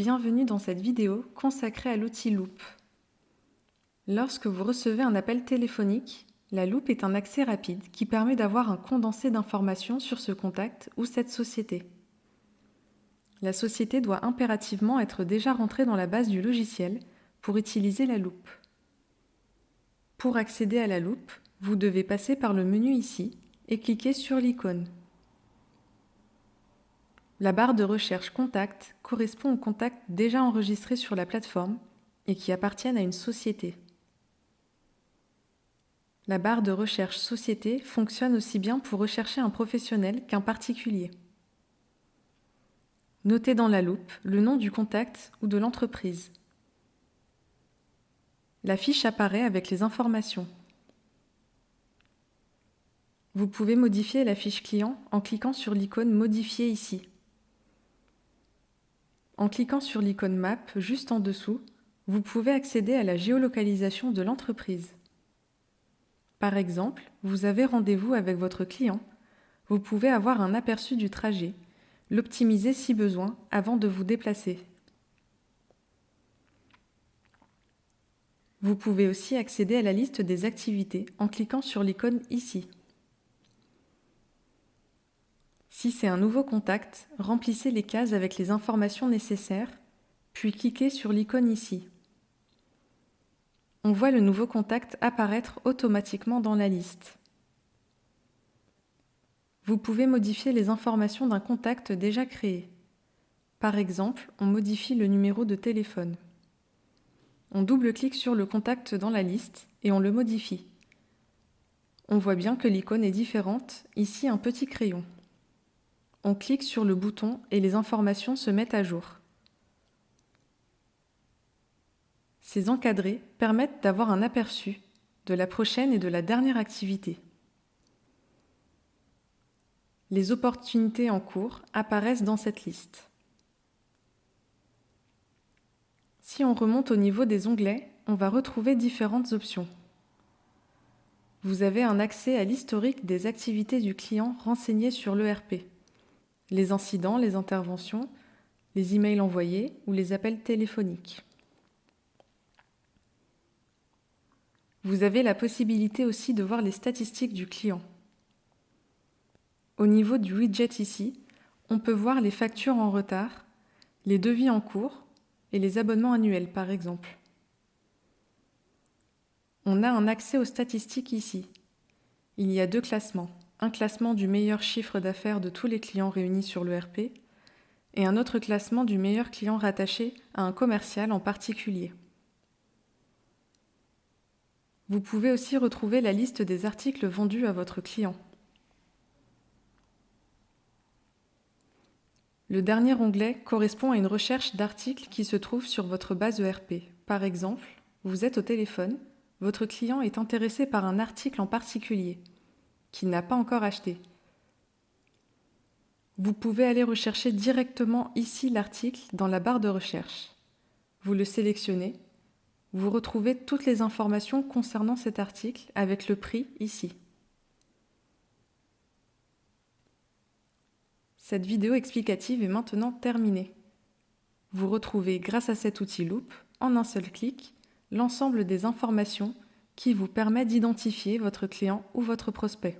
Bienvenue dans cette vidéo consacrée à l'outil Loop. Lorsque vous recevez un appel téléphonique, la Loop est un accès rapide qui permet d'avoir un condensé d'informations sur ce contact ou cette société. La société doit impérativement être déjà rentrée dans la base du logiciel pour utiliser la Loop. Pour accéder à la Loop, vous devez passer par le menu ici et cliquer sur l'icône. La barre de recherche Contact correspond aux contacts déjà enregistrés sur la plateforme et qui appartiennent à une société. La barre de recherche Société fonctionne aussi bien pour rechercher un professionnel qu'un particulier. Notez dans la loupe le nom du contact ou de l'entreprise. La fiche apparaît avec les informations. Vous pouvez modifier la fiche client en cliquant sur l'icône Modifier ici. En cliquant sur l'icône Map juste en dessous, vous pouvez accéder à la géolocalisation de l'entreprise. Par exemple, vous avez rendez-vous avec votre client, vous pouvez avoir un aperçu du trajet, l'optimiser si besoin avant de vous déplacer. Vous pouvez aussi accéder à la liste des activités en cliquant sur l'icône ici. Si c'est un nouveau contact, remplissez les cases avec les informations nécessaires, puis cliquez sur l'icône ici. On voit le nouveau contact apparaître automatiquement dans la liste. Vous pouvez modifier les informations d'un contact déjà créé. Par exemple, on modifie le numéro de téléphone. On double-clique sur le contact dans la liste et on le modifie. On voit bien que l'icône est différente, ici un petit crayon. On clique sur le bouton et les informations se mettent à jour. Ces encadrés permettent d'avoir un aperçu de la prochaine et de la dernière activité. Les opportunités en cours apparaissent dans cette liste. Si on remonte au niveau des onglets, on va retrouver différentes options. Vous avez un accès à l'historique des activités du client renseignées sur l'ERP, les incidents, les interventions, les emails envoyés ou les appels téléphoniques. Vous avez la possibilité aussi de voir les statistiques du client. Au niveau du widget ici, on peut voir les factures en retard, les devis en cours et les abonnements annuels par exemple. On a un accès aux statistiques ici. Il y a deux classements, un classement du meilleur chiffre d'affaires de tous les clients réunis sur l'ERP et un autre classement du meilleur client rattaché à un commercial en particulier. Vous pouvez aussi retrouver la liste des articles vendus à votre client. Le dernier onglet correspond à une recherche d'articles qui se trouve sur votre base ERP. Par exemple, vous êtes au téléphone, votre client est intéressé par un article en particulier, qu'il n'a pas encore acheté. Vous pouvez aller rechercher directement ici l'article dans la barre de recherche. Vous le sélectionnez. Vous retrouvez toutes les informations concernant cet article avec le prix ici. Cette vidéo explicative est maintenant terminée. Vous retrouvez grâce à cet outil Loop, en un seul clic, l'ensemble des informations qui vous permet d'identifier votre client ou votre prospect.